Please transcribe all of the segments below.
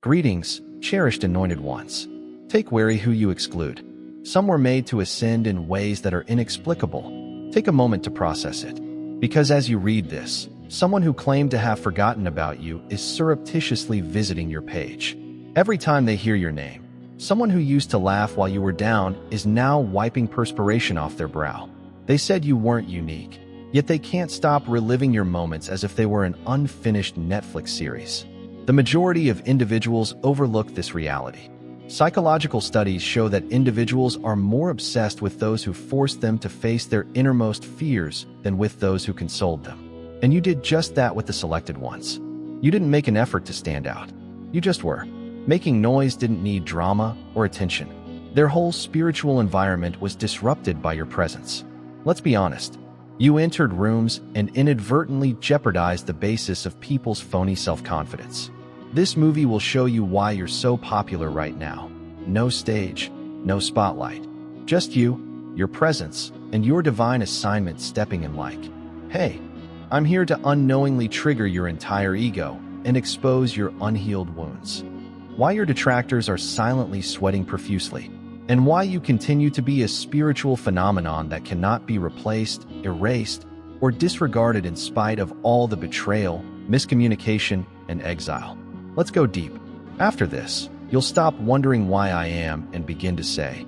Greetings, cherished anointed ones. Take wary who you exclude. Some were made to ascend in ways that are inexplicable. Take a moment to process it. Because as you read this, someone who claimed to have forgotten about you is surreptitiously visiting your page. Every time they hear your name, someone who used to laugh while you were down is now wiping perspiration off their brow. They said you weren't unique, yet they can't stop reliving your moments as if they were an unfinished Netflix series. The majority of individuals overlook this reality. Psychological studies show that individuals are more obsessed with those who forced them to face their innermost fears than with those who consoled them. And you did just that with the selected ones. You didn't make an effort to stand out. You just were. Making noise didn't need drama or attention. Their whole spiritual environment was disrupted by your presence. Let's be honest. You entered rooms and inadvertently jeopardized the basis of people's phony self-confidence. This movie will show you why you're so popular right now. No stage, no spotlight. Just you, your presence, and your divine assignment stepping in like, hey, I'm here to unknowingly trigger your entire ego and expose your unhealed wounds. Why your detractors are silently sweating profusely, and why you continue to be a spiritual phenomenon that cannot be replaced, erased, or disregarded in spite of all the betrayal, miscommunication, and exile. Let's go deep. After this, you'll stop wondering why I am and begin to say,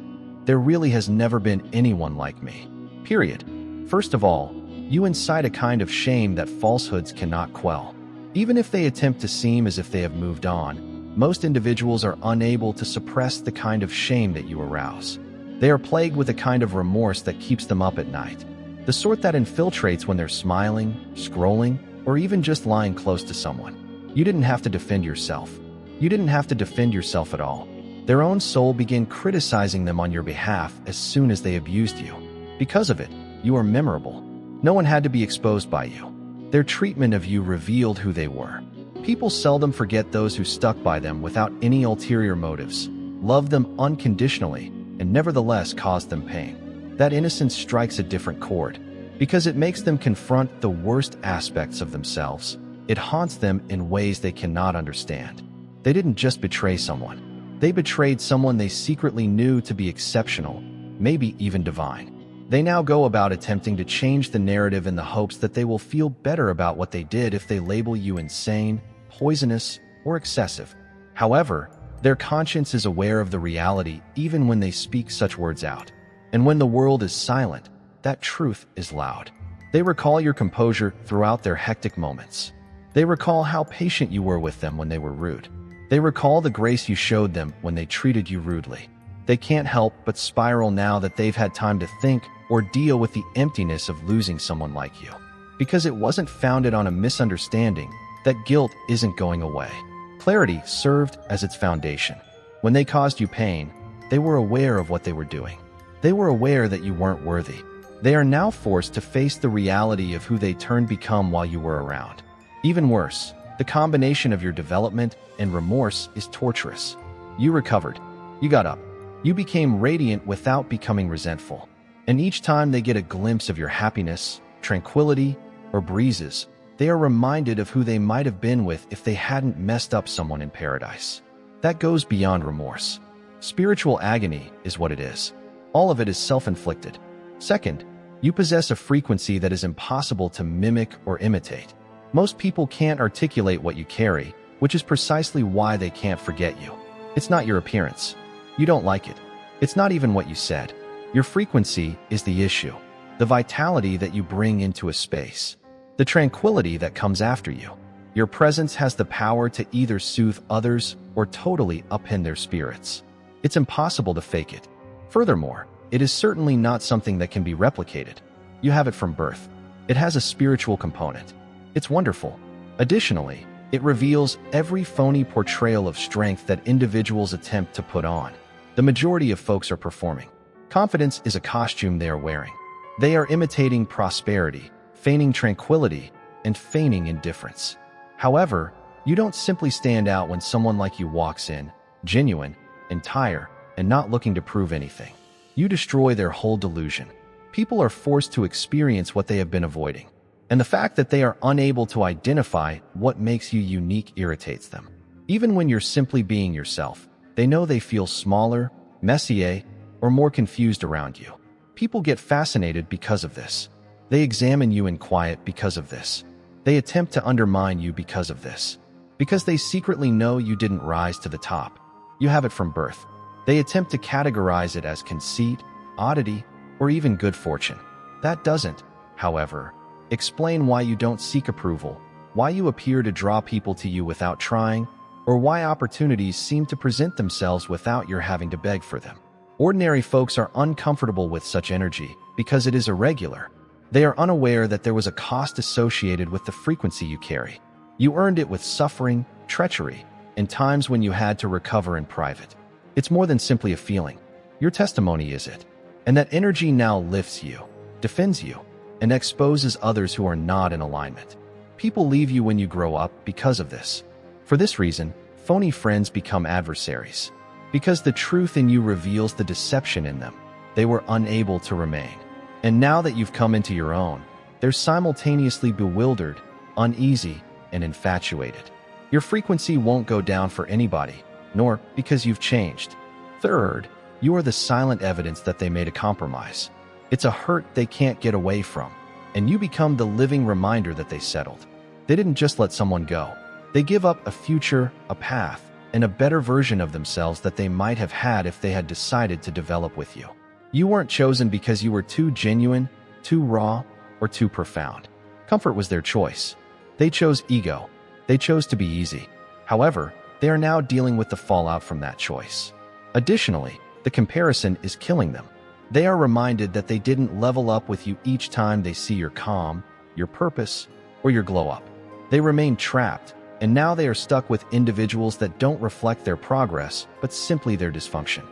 there really has never been anyone like me. Period. First of all, you incite a kind of shame that falsehoods cannot quell. Even if they attempt to seem as if they have moved on, most individuals are unable to suppress the kind of shame that you arouse. They are plagued with a kind of remorse that keeps them up at night, the sort that infiltrates when they're smiling, scrolling, or even just lying close to someone. You didn't have to defend yourself. You didn't have to defend yourself at all. Their own soul began criticizing them on your behalf as soon as they abused you. Because of it, you are memorable. No one had to be exposed by you. Their treatment of you revealed who they were. People seldom forget those who stuck by them without any ulterior motives, loved them unconditionally, and nevertheless caused them pain. That innocence strikes a different chord, because it makes them confront the worst aspects of themselves. It haunts them in ways they cannot understand. They didn't just betray someone. They betrayed someone they secretly knew to be exceptional, maybe even divine. They now go about attempting to change the narrative in the hopes that they will feel better about what they did if they label you insane, poisonous, or excessive. However, their conscience is aware of the reality even when they speak such words out. And when the world is silent, that truth is loud. They recall your composure throughout their hectic moments. They recall how patient you were with them when they were rude. They recall the grace you showed them when they treated you rudely. They can't help but spiral now that they've had time to think or deal with the emptiness of losing someone like you. Because it wasn't founded on a misunderstanding, that guilt isn't going away. Clarity served as its foundation. When they caused you pain, they were aware of what they were doing. They were aware that you weren't worthy. They are now forced to face the reality of who they turned become while you were around. Even worse, the combination of your development and remorse is torturous. You recovered. You got up. You became radiant without becoming resentful. And each time they get a glimpse of your happiness, tranquility, or breezes, they are reminded of who they might have been with if they hadn't messed up someone in paradise. That goes beyond remorse. Spiritual agony is what it is. All of it is self-inflicted. Second, you possess a frequency that is impossible to mimic or imitate. Most people can't articulate what you carry, which is precisely why they can't forget you. It's not your appearance. You don't like it. It's not even what you said. Your frequency is the issue. The vitality that you bring into a space. The tranquility that comes after you. Your presence has the power to either soothe others or totally upend their spirits. It's impossible to fake it. Furthermore, it is certainly not something that can be replicated. You have it from birth. It has a spiritual component. It's wonderful. Additionally, it reveals every phony portrayal of strength that individuals attempt to put on. The majority of folks are performing. Confidence is a costume they are wearing. They are imitating prosperity, feigning tranquility, and feigning indifference. However, you don't simply stand out when someone like you walks in, genuine, entire, and not looking to prove anything. You destroy their whole delusion. People are forced to experience what they have been avoiding. And the fact that they are unable to identify what makes you unique irritates them. Even when you're simply being yourself, they know they feel smaller, messier, or more confused around you. People get fascinated because of this. They examine you in quiet because of this. They attempt to undermine you because of this. Because they secretly know you didn't rise to the top. You have it from birth. They attempt to categorize it as conceit, oddity, or even good fortune. That doesn't, however, explain why you don't seek approval, why you appear to draw people to you without trying, or why opportunities seem to present themselves without your having to beg for them. Ordinary folks are uncomfortable with such energy because it is irregular. They are unaware that there was a cost associated with the frequency you carry. You earned it with suffering, treachery, and times when you had to recover in private. It's more than simply a feeling. Your testimony is it. And that energy now lifts you, defends you, and exposes others who are not in alignment. People leave you when you grow up because of this. For this reason, phony friends become adversaries. Because the truth in you reveals the deception in them, they were unable to remain. And now that you've come into your own, they're simultaneously bewildered, uneasy, and infatuated. Your frequency won't go down for anybody, nor because you've changed. Third, you are the silent evidence that they made a compromise. It's a hurt they can't get away from, and you become the living reminder that they settled. They didn't just let someone go. They give up a future, a path, and a better version of themselves that they might have had if they had decided to develop with you. You weren't chosen because you were too genuine, too raw, or too profound. Comfort was their choice. They chose ego. They chose to be easy. However, they are now dealing with the fallout from that choice. Additionally, the comparison is killing them. They are reminded that they didn't level up with you each time they see your calm, your purpose, or your glow up. They remain trapped, and now they are stuck with individuals that don't reflect their progress, but simply their dysfunction.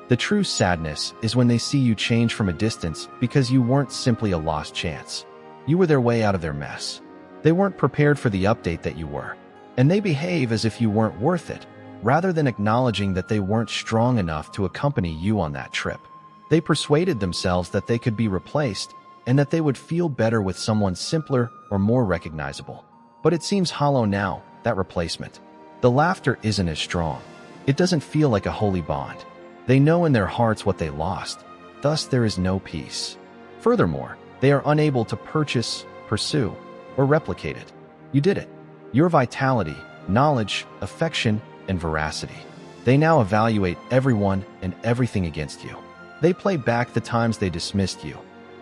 The true sadness is when they see you change from a distance because you weren't simply a lost chance. You were their way out of their mess. They weren't prepared for the update that you were, and they behave as if you weren't worth it, rather than acknowledging that they weren't strong enough to accompany you on that trip. They persuaded themselves that they could be replaced and that they would feel better with someone simpler or more recognizable. But it seems hollow now, that replacement. The laughter isn't as strong. It doesn't feel like a holy bond. They know in their hearts what they lost. Thus, there is no peace. Furthermore, they are unable to purchase, pursue, or replicate it. You did it. Your vitality, knowledge, affection, and veracity. They now evaluate everyone and everything against you. They play back the times they dismissed you,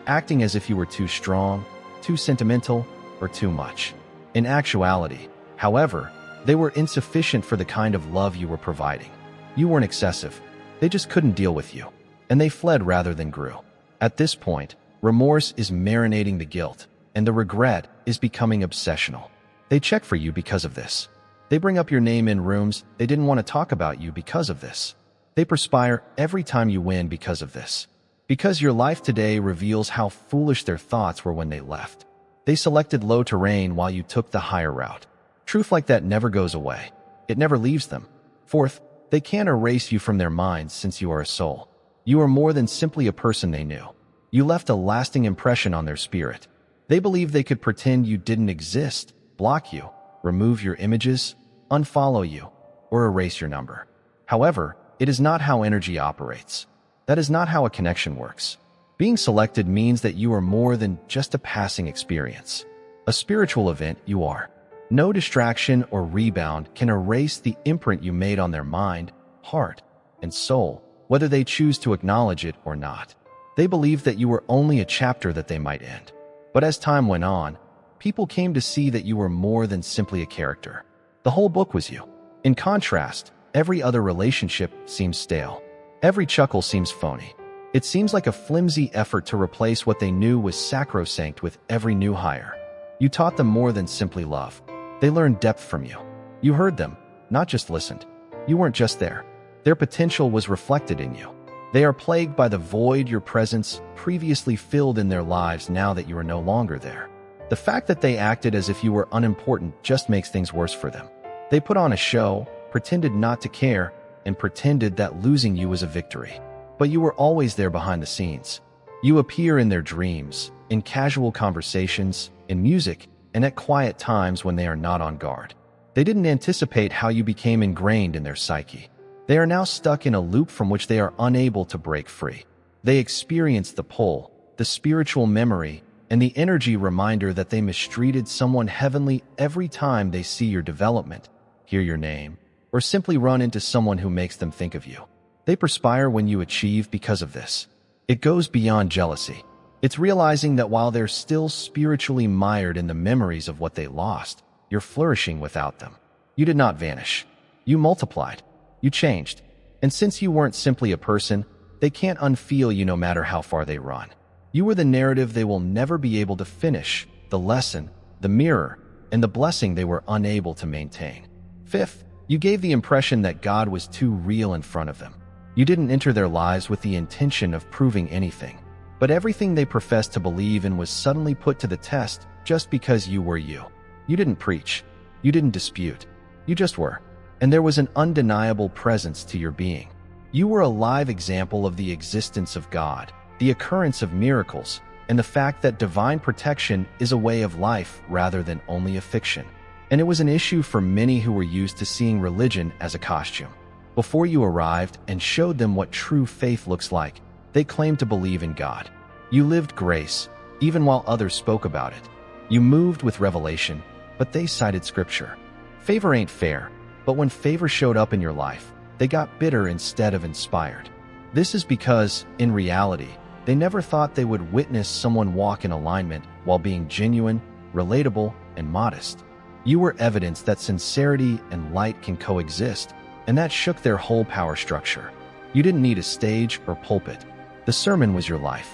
acting as if you were too strong, too sentimental, or too much. In actuality, however, they were insufficient for the kind of love you were providing. You weren't excessive. They just couldn't deal with you, and they fled rather than grew. At this point, remorse is marinating the guilt, and the regret is becoming obsessional. They check for you because of this. They bring up your name in rooms they didn't want to talk about you because of this. They perspire every time you win because of this. Because your life today reveals how foolish their thoughts were when they left. They selected low terrain while you took the higher route. Truth like that never goes away. It never leaves them. Fourth, they can't erase you from their minds since you are a soul. You are more than simply a person they knew. You left a lasting impression on their spirit. They believed they could pretend you didn't exist, block you, remove your images, unfollow you, or erase your number. However, it is not how energy operates. That is not how a connection works. Being selected means that you are more than just a passing experience. A spiritual event you are. No distraction or rebound can erase the imprint you made on their mind, heart, and soul, whether they choose to acknowledge it or not. They believed that you were only a chapter that they might end. But as time went on, people came to see that you were more than simply a character. The whole book was you. In contrast, every other relationship seems stale. Every chuckle seems phony. It seems like a flimsy effort to replace what they knew was sacrosanct with every new hire. You taught them more than simply love. They learned depth from you. You heard them, not just listened. You weren't just there. Their potential was reflected in you. They are plagued by the void your presence previously filled in their lives now that you are no longer there. The fact that they acted as if you were unimportant just makes things worse for them. They put on a show, pretended not to care, and pretended that losing you was a victory. But you were always there behind the scenes. You appear in their dreams, in casual conversations, in music, and at quiet times when they are not on guard. They didn't anticipate how you became ingrained in their psyche. They are now stuck in a loop from which they are unable to break free. They experience the pull, the spiritual memory, and the energy reminder that they mistreated someone heavenly every time they see your development, hear your name, or simply run into someone who makes them think of you. They perspire when you achieve because of this. It goes beyond jealousy. It's realizing that while they're still spiritually mired in the memories of what they lost, you're flourishing without them. You did not vanish. You multiplied. You changed. And since you weren't simply a person, they can't unfeel you no matter how far they run. You were the narrative they will never be able to finish, the lesson, the mirror, and the blessing they were unable to maintain. Fifth, you gave the impression that God was too real in front of them. You didn't enter their lives with the intention of proving anything, but everything they professed to believe in was suddenly put to the test just because you were you. You didn't preach. You didn't dispute. You just were. And there was an undeniable presence to your being. You were a live example of the existence of God, the occurrence of miracles, and the fact that divine protection is a way of life rather than only a fiction. And it was an issue for many who were used to seeing religion as a costume. Before you arrived and showed them what true faith looks like, they claimed to believe in God. You lived grace, even while others spoke about it. You moved with revelation, but they cited scripture. Favor ain't fair, but when favor showed up in your life, they got bitter instead of inspired. This is because, in reality, they never thought they would witness someone walk in alignment while being genuine, relatable, and modest. You were evidence that sincerity and light can coexist, and that shook their whole power structure. You didn't need a stage or pulpit. The sermon was your life.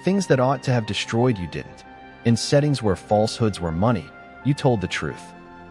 Things that ought to have destroyed you didn't. In settings where falsehoods were money, you told the truth.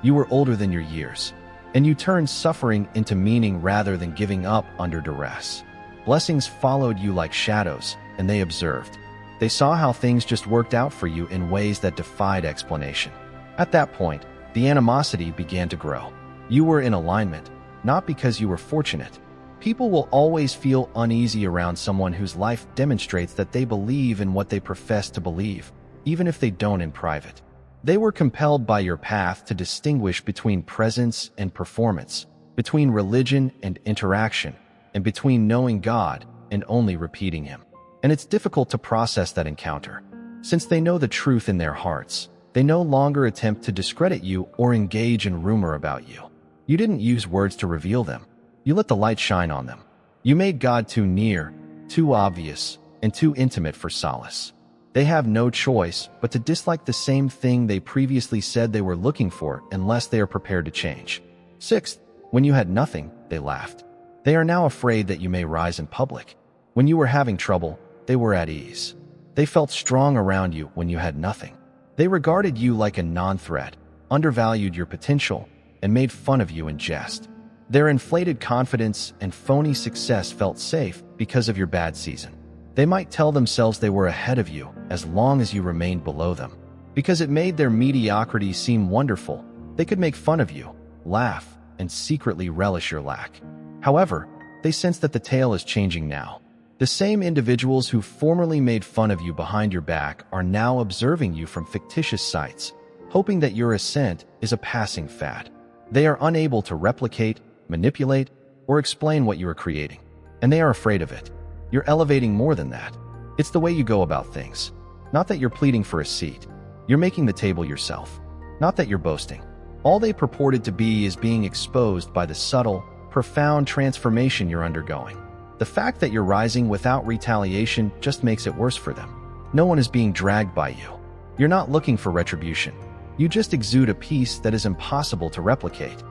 You were older than your years, and you turned suffering into meaning rather than giving up under duress. Blessings followed you like shadows, and they observed. They saw how things just worked out for you in ways that defied explanation. At that point, the animosity began to grow. You were in alignment, not because you were fortunate. People will always feel uneasy around someone whose life demonstrates that they believe in what they profess to believe, even if they don't in private. They were compelled by your path to distinguish between presence and performance, between religion and interaction, and between knowing God and only repeating Him. And it's difficult to process that encounter. Since they know the truth in their hearts, they no longer attempt to discredit you or engage in rumor about you. You didn't use words to reveal them. You let the light shine on them. You made God too near, too obvious, and too intimate for solace. They have no choice but to dislike the same thing they previously said they were looking for unless they are prepared to change. Sixth, when you had nothing, they laughed. They are now afraid that you may rise in public. When you were having trouble, they were at ease. They felt strong around you when you had nothing. They regarded you like a non-threat, undervalued your potential, and made fun of you in jest. Their inflated confidence and phony success felt safe because of your bad season. They might tell themselves they were ahead of you as long as you remained below them. Because it made their mediocrity seem wonderful, they could make fun of you, laugh, and secretly relish your lack. However, they sense that the tale is changing now. The same individuals who formerly made fun of you behind your back are now observing you from fictitious sites, hoping that your ascent is a passing fad. They are unable to replicate, manipulate, or explain what you are creating, and they are afraid of it. You're elevating more than that. It's the way you go about things. Not that you're pleading for a seat. You're making the table yourself. Not that you're boasting. All they purported to be is being exposed by the subtle, profound transformation you're undergoing. The fact that you're rising without retaliation just makes it worse for them. No one is being dragged by you. You're not looking for retribution. You just exude a peace that is impossible to replicate.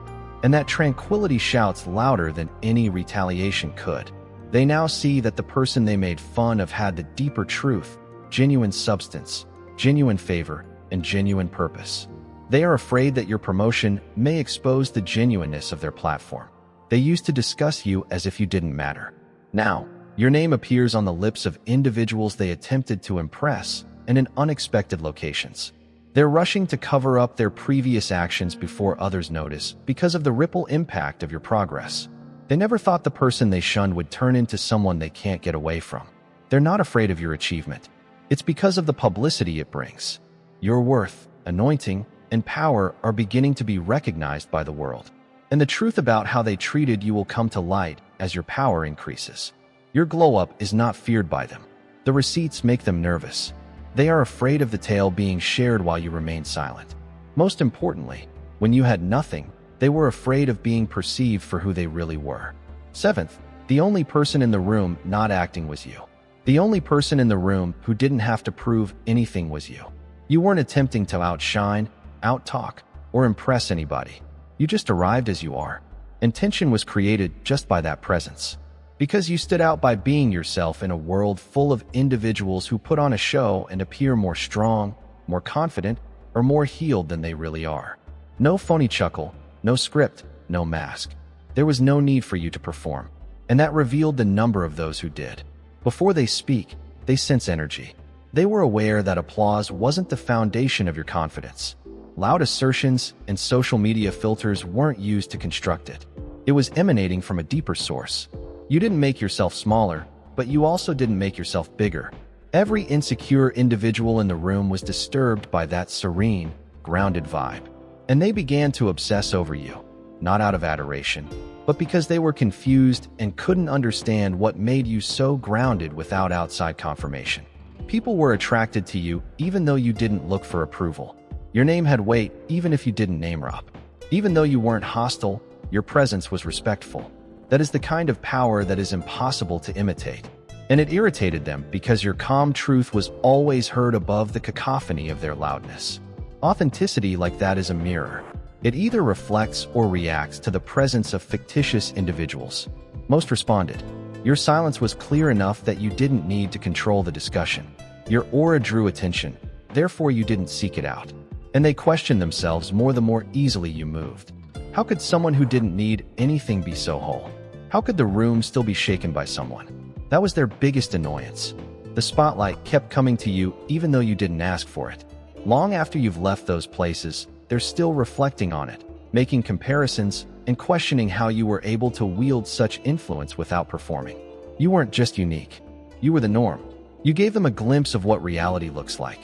And that tranquility shouts louder than any retaliation could. They now see that the person they made fun of had the deeper truth, genuine substance, genuine favor, and genuine purpose. They are afraid that your promotion may expose the genuineness of their platform. They used to discuss you as if you didn't matter. Now, your name appears on the lips of individuals they attempted to impress and in unexpected locations. They're rushing to cover up their previous actions before others notice because of the ripple impact of your progress. They never thought the person they shunned would turn into someone they can't get away from. They're not afraid of your achievement. It's because of the publicity it brings. Your worth, anointing, and power are beginning to be recognized by the world. And the truth about how they treated you will come to light as your power increases. Your glow-up is not feared by them. The receipts make them nervous. They are afraid of the tale being shared while you remain silent. Most importantly, when you had nothing, they were afraid of being perceived for who they really were. Seventh, the only person in the room not acting was you. The only person in the room who didn't have to prove anything was you. You weren't attempting to outshine, outtalk, or impress anybody. You just arrived as you are. And tension was created just by that presence. Because you stood out by being yourself in a world full of individuals who put on a show and appear more strong, more confident, or more healed than they really are. No phony chuckle, no script, no mask. There was no need for you to perform. And that revealed the number of those who did. Before they speak, they sense energy. They were aware that applause wasn't the foundation of your confidence. Loud assertions and social media filters weren't used to construct it. It was emanating from a deeper source. You didn't make yourself smaller, but you also didn't make yourself bigger. Every insecure individual in the room was disturbed by that serene, grounded vibe. And they began to obsess over you, not out of adoration, but because they were confused and couldn't understand what made you so grounded without outside confirmation. People were attracted to you even though you didn't look for approval. Your name had weight even if you didn't name drop. Even though you weren't hostile, your presence was respectful. That is the kind of power that is impossible to imitate. And it irritated them because your calm truth was always heard above the cacophony of their loudness. Authenticity like that is a mirror. It either reflects or reacts to the presence of fictitious individuals. Most responded. Your silence was clear enough that you didn't need to control the discussion. Your aura drew attention, therefore you didn't seek it out. And they questioned themselves more the more easily you moved. How could someone who didn't need anything be so whole? How could the room still be shaken by someone? That was their biggest annoyance. The spotlight kept coming to you even though you didn't ask for it. Long after you've left those places, they're still reflecting on it, making comparisons, and questioning how you were able to wield such influence without performing. You weren't just unique. You were the norm. You gave them a glimpse of what reality looks like.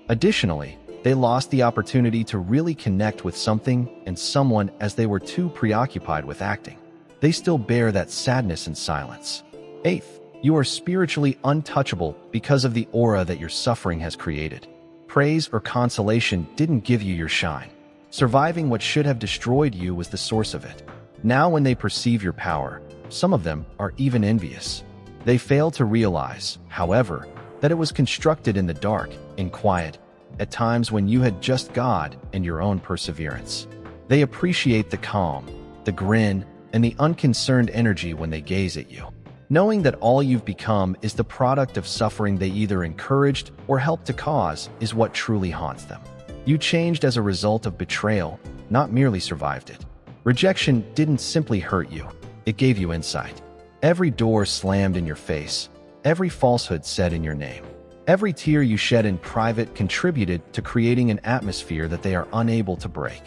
Additionally, they lost the opportunity to really connect with something and someone as they were too preoccupied with acting. They still bear that sadness in silence. Eighth, you are spiritually untouchable because of the aura that your suffering has created. Praise or consolation didn't give you your shine. Surviving what should have destroyed you was the source of it. Now when they perceive your power, some of them are even envious. They fail to realize, however, that it was constructed in the dark, in quiet, at times when you had just God and your own perseverance. They appreciate the calm, the grin, and the unconcerned energy when they gaze at you. Knowing that all you've become is the product of suffering they either encouraged or helped to cause is what truly haunts them. You changed as a result of betrayal, not merely survived it. Rejection didn't simply hurt you, it gave you insight. Every door slammed in your face, every falsehood said in your name. Every tear you shed in private contributed to creating an atmosphere that they are unable to break.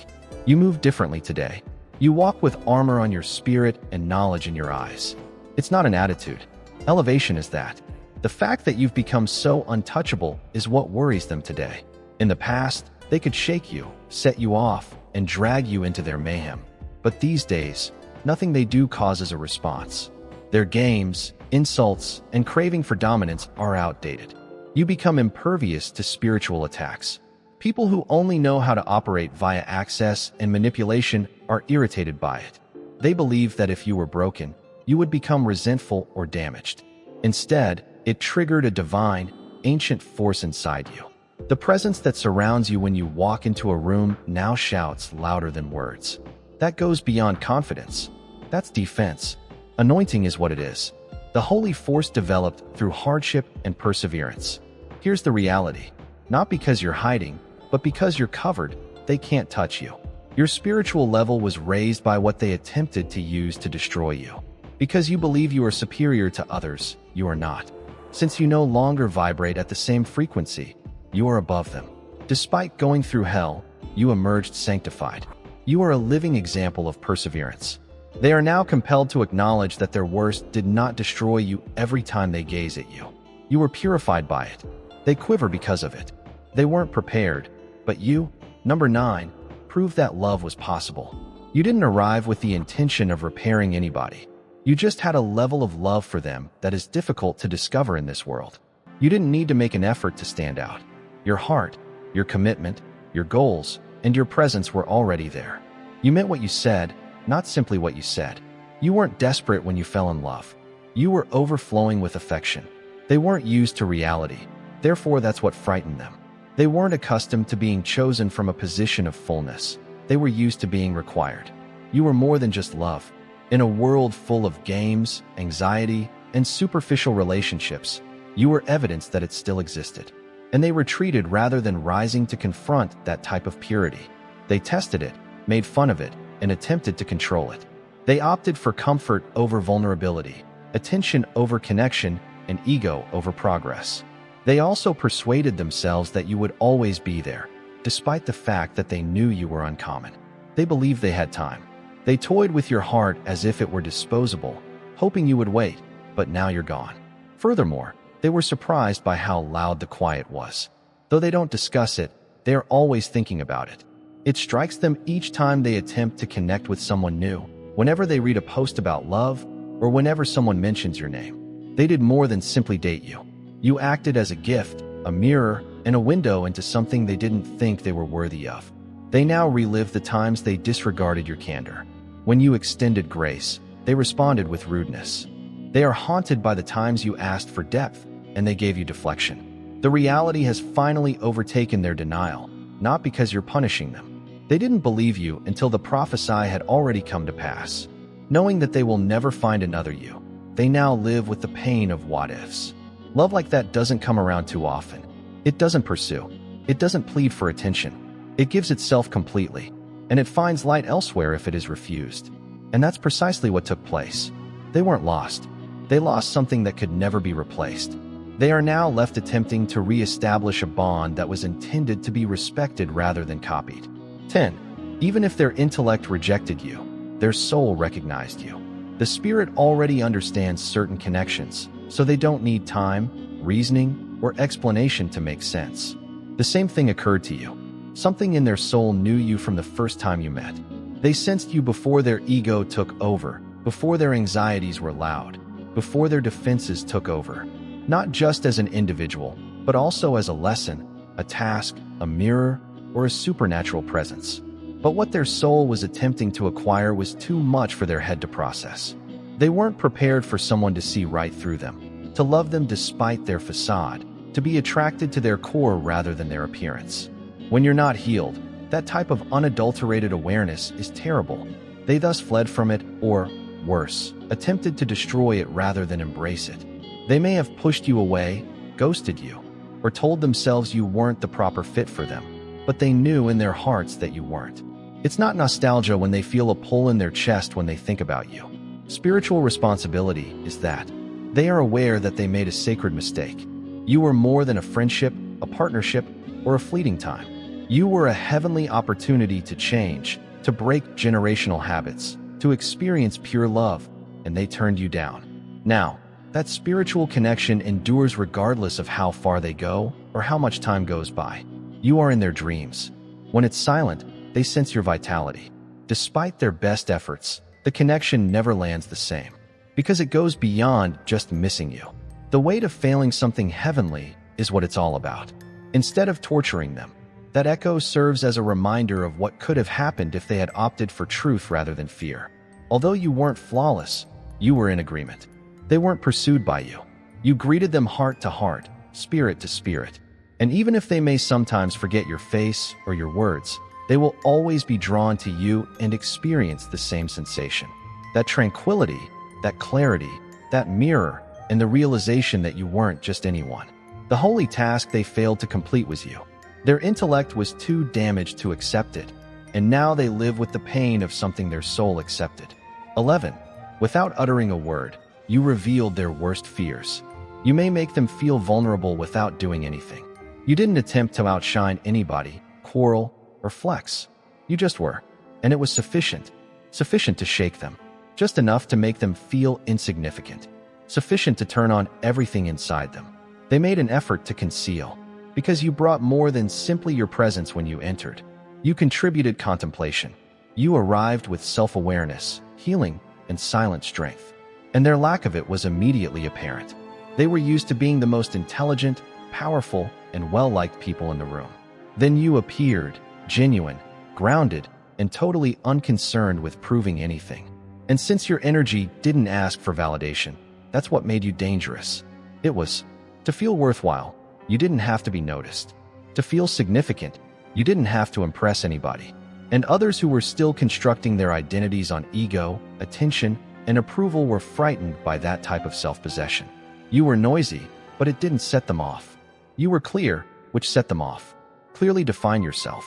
You move differently today. You walk with armor on your spirit and knowledge in your eyes. It's not an attitude. Elevation is that. The fact that you've become so untouchable is what worries them today. In the past, they could shake you, set you off, and drag you into their mayhem. But these days, nothing they do causes a response. Their games, insults, and craving for dominance are outdated. You become impervious to spiritual attacks. People who only know how to operate via access and manipulation are irritated by it. They believe that if you were broken, you would become resentful or damaged. Instead, it triggered a divine, ancient force inside you. The presence that surrounds you when you walk into a room now shouts louder than words. That goes beyond confidence. That's defense. Anointing is what it is. The holy force developed through hardship and perseverance. Here's the reality. Not because you're hiding, but because you're covered, they can't touch you. Your spiritual level was raised by what they attempted to use to destroy you. Because you believe you are superior to others, you are not. Since you no longer vibrate at the same frequency, you are above them. Despite going through hell, you emerged sanctified. You are a living example of perseverance. They are now compelled to acknowledge that their worst did not destroy you every time they gaze at you. You were purified by it. They quiver because of it. They weren't prepared, but you, number 9, proved that love was possible. You didn't arrive with the intention of repairing anybody. You just had a level of love for them that is difficult to discover in this world. You didn't need to make an effort to stand out. Your heart, your commitment, your goals, and your presence were already there. You meant what you said, not simply what you said. You weren't desperate when you fell in love. You were overflowing with affection. They weren't used to reality. Therefore, that's what frightened them. They weren't accustomed to being chosen from a position of fullness. They were used to being required. You were more than just love. In a world full of games, anxiety, and superficial relationships, you were evidence that it still existed. And they retreated rather than rising to confront that type of purity. They tested it, made fun of it, and attempted to control it. They opted for comfort over vulnerability, attention over connection, and ego over progress. They also persuaded themselves that you would always be there, despite the fact that they knew you were uncommon. They believed they had time. They toyed with your heart as if it were disposable, hoping you would wait, but now you're gone. Furthermore, they were surprised by how loud the quiet was. Though they don't discuss it, they are always thinking about it. It strikes them each time they attempt to connect with someone new, whenever they read a post about love, or whenever someone mentions your name. They did more than simply date you. You acted as a gift, a mirror, and a window into something they didn't think they were worthy of. They now relive the times they disregarded your candor. When you extended grace, they responded with rudeness. They are haunted by the times you asked for depth, and they gave you deflection. The reality has finally overtaken their denial, not because you're punishing them. They didn't believe you until the prophecy had already come to pass. Knowing that they will never find another you, they now live with the pain of what-ifs. Love like that doesn't come around too often. It doesn't pursue. It doesn't plead for attention. It gives itself completely, and it finds light elsewhere if it is refused. And that's precisely what took place. They weren't lost. They lost something that could never be replaced. They are now left attempting to re-establish a bond that was intended to be respected rather than copied. 10. Even if their intellect rejected you, their soul recognized you. The spirit already understands certain connections, so they don't need time, reasoning, or explanation to make sense. The same thing occurred to you. Something in their soul knew you from the first time you met. They sensed you before their ego took over, before their anxieties were loud, before their defenses took over. Not just as an individual, but also as a lesson, a task, a mirror, or a supernatural presence. But what their soul was attempting to acquire was too much for their head to process. They weren't prepared for someone to see right through them, to love them despite their facade, to be attracted to their core rather than their appearance. When you're not healed, that type of unadulterated awareness is terrible. They thus fled from it, or, worse, attempted to destroy it rather than embrace it. They may have pushed you away, ghosted you, or told themselves you weren't the proper fit for them, but they knew in their hearts that you weren't. It's not nostalgia when they feel a pull in their chest when they think about you. Spiritual responsibility is that. They are aware that they made a sacred mistake. You were more than a friendship, a partnership, or a fleeting time. You were a heavenly opportunity to change, to break generational habits, to experience pure love, and they turned you down. Now, that spiritual connection endures regardless of how far they go or how much time goes by. You are in their dreams. When it's silent, they sense your vitality. Despite their best efforts, the connection never lands the same, because it goes beyond just missing you. The weight of failing something heavenly is what it's all about. Instead of torturing them, that echo serves as a reminder of what could have happened if they had opted for truth rather than fear. Although you weren't flawless, you were in agreement. They weren't pursued by you. You greeted them heart to heart, spirit to spirit. And even if they may sometimes forget your face or your words, they will always be drawn to you and experience the same sensation. That tranquility, that clarity, that mirror, and the realization that you weren't just anyone. The holy task they failed to complete was you. Their intellect was too damaged to accept it, and now they live with the pain of something their soul accepted. 11. Without uttering a word, you revealed their worst fears. You may make them feel vulnerable without doing anything. You didn't attempt to outshine anybody, quarrel, or flex. You just were, and it was sufficient to shake them, just enough to make them feel insignificant, sufficient to turn on everything inside them. They made an effort to conceal, because you brought more than simply your presence when you entered. You contributed contemplation. You arrived with self-awareness, healing, and silent strength. And their lack of it was immediately apparent. They were used to being the most intelligent, powerful, and well-liked people in the room. Then you appeared, genuine, grounded, and totally unconcerned with proving anything. And since your energy didn't ask for validation, that's what made you dangerous. It was to feel worthwhile. You didn't have to be noticed. To feel significant, you didn't have to impress anybody. And others who were still constructing their identities on ego, attention, and approval were frightened by that type of self-possession. You were noisy, but it didn't set them off. You were clear, which set them off. Clearly define yourself.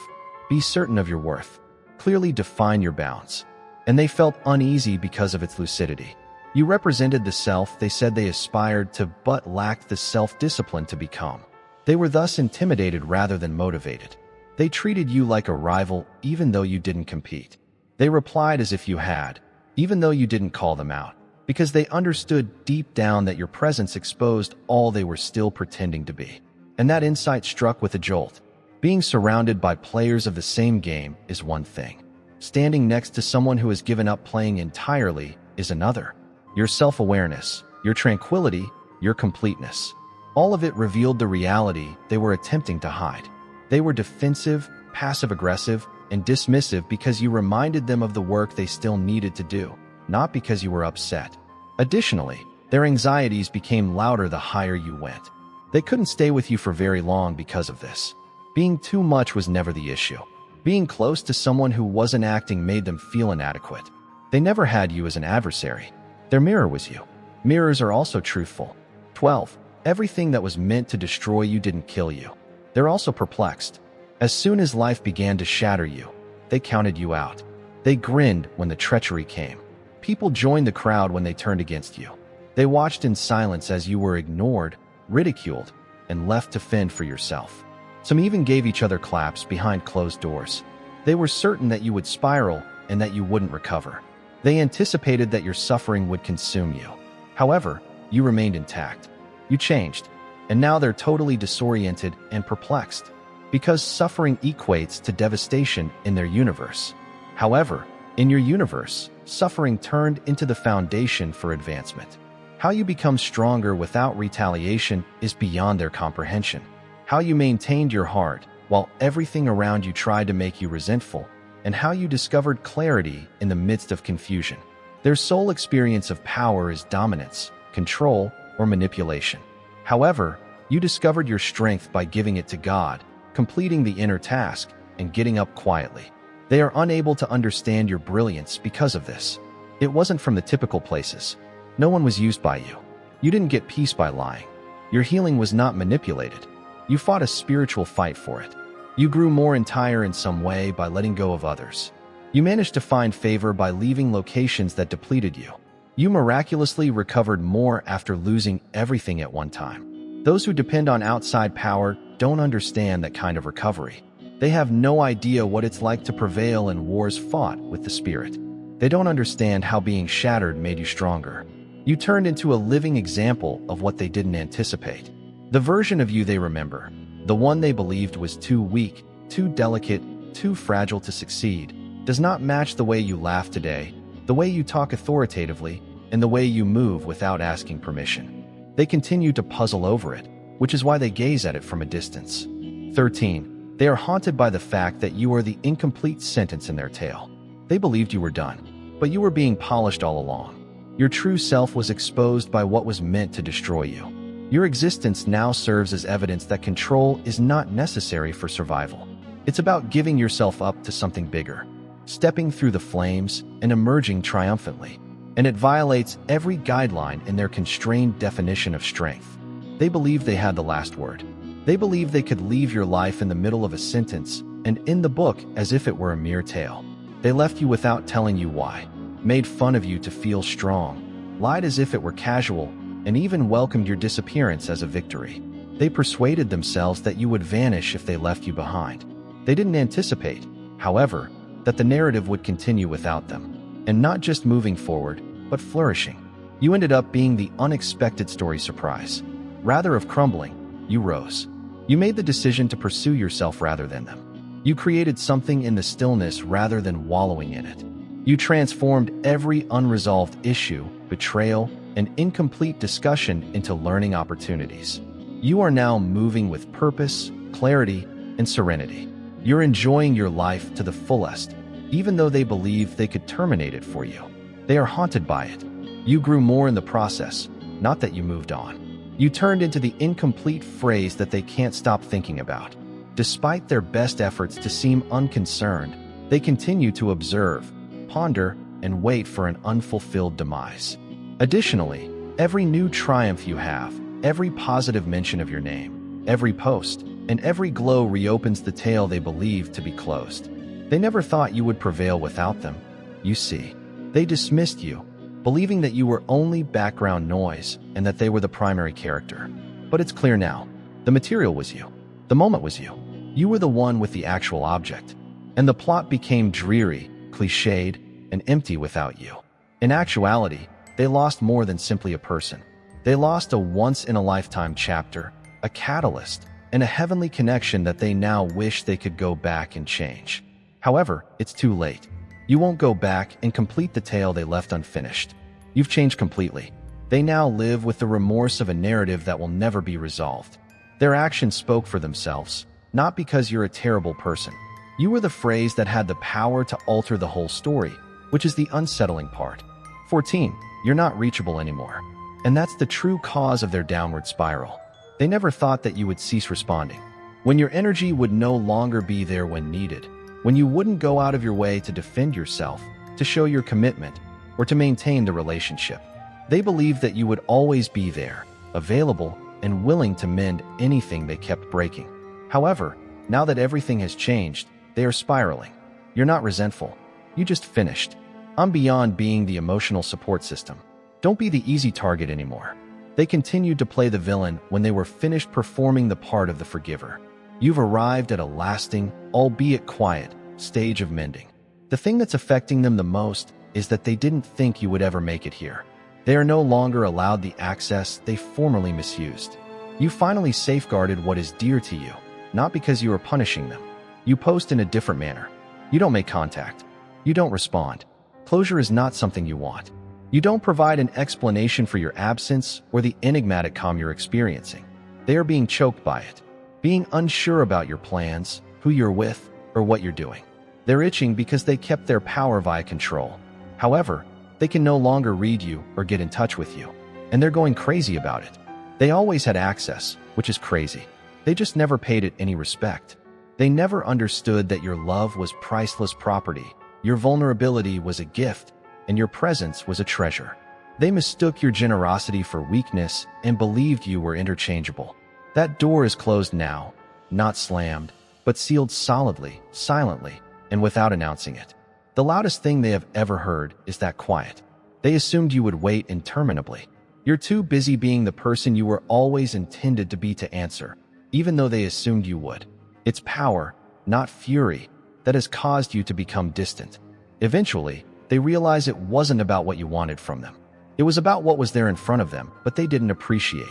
Be certain of your worth. Clearly define your bounds. And they felt uneasy because of its lucidity. You represented the self they said they aspired to but lacked the self-discipline to become. They were thus intimidated rather than motivated. They treated you like a rival even though you didn't compete. They replied as if you had, even though you didn't call them out, because they understood deep down that your presence exposed all they were still pretending to be. And that insight struck with a jolt. Being surrounded by players of the same game is one thing. Standing next to someone who has given up playing entirely is another. Your self-awareness, your tranquility, your completeness. All of it revealed the reality they were attempting to hide. They were defensive, passive-aggressive, and dismissive because you reminded them of the work they still needed to do, not because you were upset. Additionally, their anxieties became louder the higher you went. They couldn't stay with you for very long because of this. Being too much was never the issue. Being close to someone who wasn't acting made them feel inadequate. They never had you as an adversary. Their mirror was you. Mirrors are also truthful. 12. Everything that was meant to destroy you didn't kill you. They're also perplexed. As soon as life began to shatter you, they counted you out. They grinned when the treachery came. People joined the crowd when they turned against you. They watched in silence as you were ignored, ridiculed, and left to fend for yourself. Some even gave each other claps behind closed doors. They were certain that you would spiral and that you wouldn't recover. They anticipated that your suffering would consume you. However, you remained intact. You changed, and now they're totally disoriented and perplexed, because suffering equates to devastation in their universe. However, in your universe, suffering turned into the foundation for advancement. How you become stronger without retaliation is beyond their comprehension. How you maintained your heart while everything around you tried to make you resentful, and how you discovered clarity in the midst of confusion. Their sole experience of power is dominance, control, or manipulation. However, you discovered your strength by giving it to God, completing the inner task, and getting up quietly. They are unable to understand your brilliance because of this. It wasn't from the typical places. No one was used by you. You didn't get peace by lying. Your healing was not manipulated. You fought a spiritual fight for it. You grew more entire in some way by letting go of others. You managed to find favor by leaving locations that depleted you. You miraculously recovered more after losing everything at one time. Those who depend on outside power don't understand that kind of recovery. They have no idea what it's like to prevail in wars fought with the spirit. They don't understand how being shattered made you stronger. You turned into a living example of what they didn't anticipate. The version of you they remember, the one they believed was too weak, too delicate, too fragile to succeed, does not match the way you laugh today, the way you talk authoritatively, and the way you move without asking permission. They continue to puzzle over it, which is why they gaze at it from a distance. 13. They are haunted by the fact that you are the incomplete sentence in their tale. They believed you were done, but you were being polished all along. Your true self was exposed by what was meant to destroy you. Your existence now serves as evidence that control is not necessary for survival. It's about giving yourself up to something bigger, stepping through the flames and emerging triumphantly. And it violates every guideline in their constrained definition of strength. They believe they had the last word. They believe they could leave your life in the middle of a sentence and end the book as if it were a mere tale. They left you without telling you why, made fun of you to feel strong, lied as if it were casual, and even welcomed your disappearance as a victory. They persuaded themselves that you would vanish if they left you behind. They didn't anticipate, however, that the narrative would continue without them, and not just moving forward, but flourishing. You ended up being the unexpected story surprise. Rather of crumbling, you rose. You made the decision to pursue yourself rather than them. You created something in the stillness rather than wallowing in it. You transformed every unresolved issue, betrayal, and incomplete discussion into learning opportunities. You are now moving with purpose, clarity, and serenity. You're enjoying your life to the fullest, even though they believe they could terminate it for you. They are haunted by it. You grew more in the process, not that you moved on. You turned into the incomplete phrase that they can't stop thinking about. Despite their best efforts to seem unconcerned, they continue to observe, ponder, and wait for an unfulfilled demise. Additionally, every new triumph you have, every positive mention of your name, every post, and every glow reopens the tale they believed to be closed. They never thought you would prevail without them. You see, they dismissed you, believing that you were only background noise and that they were the primary character. But it's clear now. The material was you. The moment was you. You were the one with the actual object. And the plot became dreary, cliched, and empty without you. In actuality, they lost more than simply a person. They lost a once-in-a-lifetime chapter, a catalyst, and a heavenly connection that they now wish they could go back and change. However, it's too late. You won't go back and complete the tale they left unfinished. You've changed completely. They now live with the remorse of a narrative that will never be resolved. Their actions spoke for themselves, not because you're a terrible person. You were the phrase that had the power to alter the whole story, which is the unsettling part. 14. You're not reachable anymore. And that's the true cause of their downward spiral. They never thought that you would cease responding. When your energy would no longer be there when needed. When you wouldn't go out of your way to defend yourself, to show your commitment, or to maintain the relationship. They believed that you would always be there, available, and willing to mend anything they kept breaking. However, now that everything has changed, they are spiraling. You're not resentful. You just finished. I'm beyond being the emotional support system. Don't be the easy target anymore. They continued to play the villain when they were finished performing the part of the forgiver. You've arrived at a lasting, albeit quiet, stage of mending. The thing that's affecting them the most is that they didn't think you would ever make it here. They are no longer allowed the access they formerly misused. You finally safeguarded what is dear to you, not because you are punishing them. You post in a different manner. You don't make contact. You don't respond. Closure is not something you want. You don't provide an explanation for your absence or the enigmatic calm you're experiencing. They are being choked by it, being unsure about your plans, who you're with, or what you're doing. They're itching because they kept their power via control. However, they can no longer read you or get in touch with you, and they're going crazy about it. They always had access, which is crazy. They just never paid it any respect. They never understood that your love was priceless property, your vulnerability was a gift, and your presence was a treasure. They mistook your generosity for weakness and believed you were interchangeable. That door is closed now, not slammed, but sealed solidly, silently, and without announcing it. The loudest thing they have ever heard is that quiet. They assumed you would wait interminably. You're too busy being the person you were always intended to be to answer, even though they assumed you would. It's power, not fury, that has caused you to become distant. Eventually, they realized it wasn't about what you wanted from them. It was about what was there in front of them, but they didn't appreciate.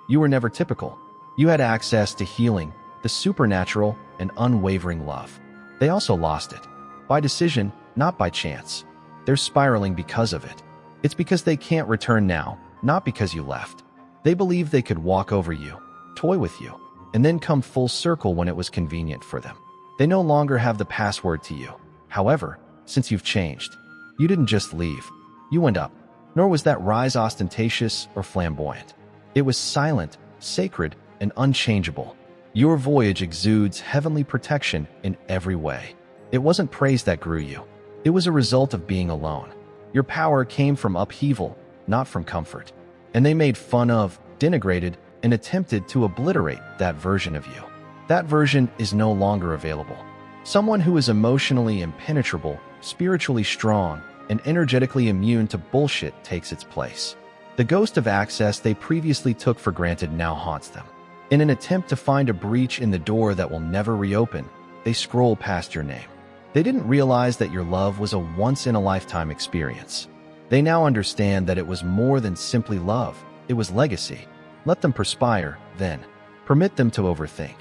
You were never typical. You had access to healing, the supernatural, and unwavering love. They also lost it. By decision, not by chance. They're spiraling because of it. It's because they can't return now, not because you left. They believed they could walk over you, toy with you, and then come full circle when it was convenient for them. They no longer have the password to you. However, since you've changed, you didn't just leave. You went up. Nor was that rise ostentatious or flamboyant. It was silent, sacred, and unchangeable. Your voyage exudes heavenly protection in every way. It wasn't praise that grew you. It was a result of being alone. Your power came from upheaval, not from comfort. And they made fun of, denigrated, and attempted to obliterate that version of you. That version is no longer available. Someone who is emotionally impenetrable, spiritually strong, and energetically immune to bullshit takes its place. The ghost of access they previously took for granted now haunts them. In an attempt to find a breach in the door that will never reopen, they scroll past your name. They didn't realize that your love was a once-in-a-lifetime experience. They now understand that it was more than simply love, it was legacy. Let them perspire, then. Permit them to overthink.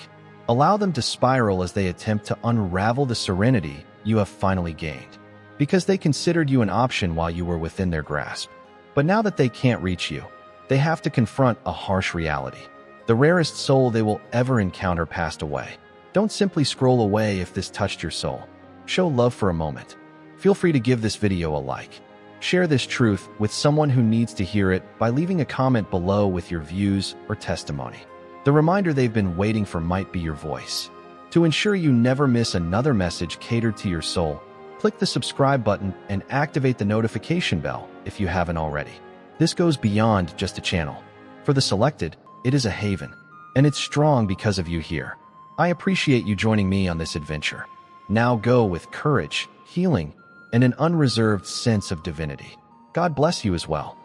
Allow them to spiral as they attempt to unravel the serenity you have finally gained, because they considered you an option while you were within their grasp. But now that they can't reach you, they have to confront a harsh reality. The rarest soul they will ever encounter passed away. Don't simply scroll away if this touched your soul. Show love for a moment. Feel free to give this video a like. Share this truth with someone who needs to hear it by leaving a comment below with your views or testimony. The reminder they've been waiting for might be your voice. To ensure you never miss another message catered to your soul, click the subscribe button and activate the notification bell if you haven't already. This goes beyond just a channel. For the selected, it is a haven, and it's strong because of you here. I appreciate you joining me on this adventure. Now go with courage, healing, and an unreserved sense of divinity. God bless you as well.